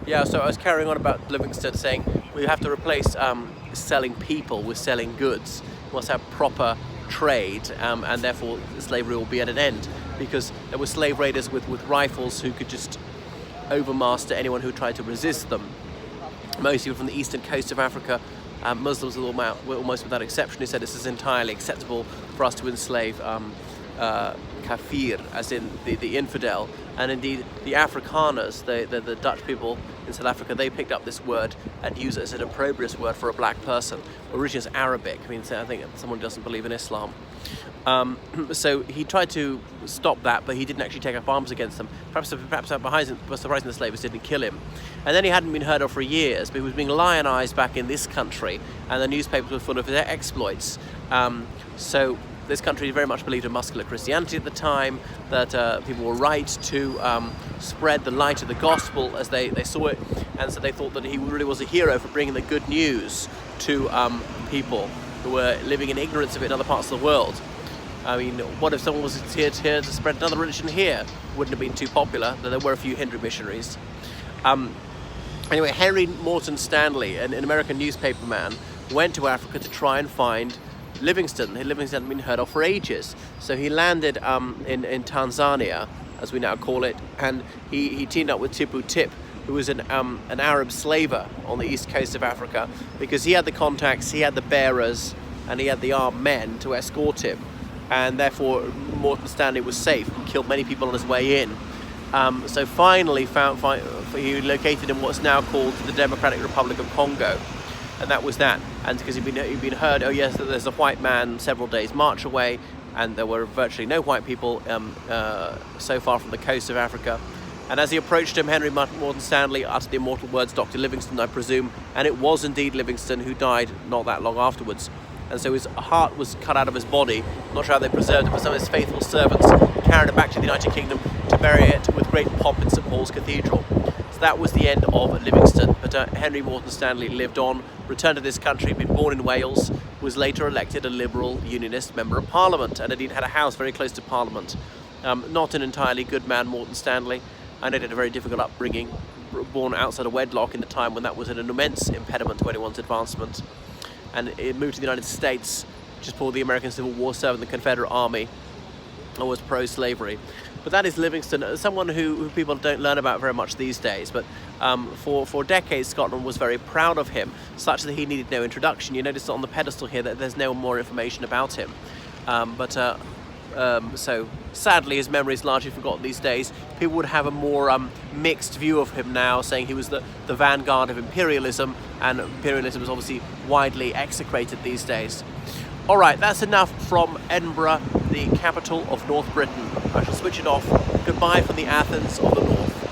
Yeah, so I was carrying on about Livingstone saying we have to replace selling people with selling goods. We must have proper trade, and therefore slavery will be at an end, because there were slave raiders with rifles who could just overmaster anyone who tried to resist them. Most people from the eastern coast of Africa, Muslims were almost without exception who said this is entirely acceptable for us to enslave kafir, as in the infidel. And indeed the Afrikaners, the Dutch people in South Africa, they picked up this word and used it as an opprobrious word for a black person. Originally it's Arabic. I mean, so I think someone doesn't believe in Islam. So he tried to stop that, but he didn't actually take up arms against them. Perhaps surprising the slavers didn't kill him. And then he hadn't been heard of for years, but he was being lionized back in this country, and the newspapers were full of his exploits. So this country very much believed in muscular Christianity at the time, that people were right to spread the light of the gospel as they saw it, and so they thought that he really was a hero for bringing the good news to people who were living in ignorance of it in other parts of the world. I mean, what if someone was here to spread another religion here? Wouldn't have been too popular, though there were a few Hindu missionaries. Anyway, Henry Morton Stanley, an American newspaperman, went to Africa to try and find Livingstone. Livingstone hadn't been heard of for ages. So he landed in Tanzania, as we now call it, and he teamed up with Tipu Tip, who was an Arab slaver on the east coast of Africa, because he had the contacts, he had the bearers, and he had the armed men to escort him. And therefore Morton Stanley was safe and killed many people on his way in. So finally he located in what's now called the Democratic Republic of Congo, and that was that. And because he'd been heard, oh yes, there's a white man several days march away, and there were virtually no white people so far from the coast of Africa. And as he approached him, Henry Morton Stanley uttered the immortal words, "Dr. Livingstone, I presume," and it was indeed Livingstone, who died not that long afterwards. And so his heart was cut out of his body. I'm not sure how they preserved it, but some of his faithful servants carried it back to the United Kingdom to bury it with great pomp in St. Paul's Cathedral. So that was the end of Livingstone. But Henry Morton Stanley lived on, returned to this country, been born in Wales, was later elected a Liberal Unionist Member of Parliament, and indeed had a house very close to Parliament. Not an entirely good man, Morton Stanley. I know he had a very difficult upbringing, born outside of wedlock in a time when that was an immense impediment to anyone's advancement. And it moved to the United States just before the American Civil War, serving the Confederate Army, and was pro-slavery. But that is Livingstone, someone who people don't learn about very much these days. But for decades, Scotland was very proud of him, such that he needed no introduction. You notice on the pedestal here that there's no more information about him. So sadly, his memory is largely forgotten these days. People would have a more mixed view of him now, saying he was the vanguard of imperialism, and imperialism is obviously widely execrated these days. All right, that's enough from Edinburgh, the capital of North Britain. I shall switch it off. Goodbye from the Athens of the North.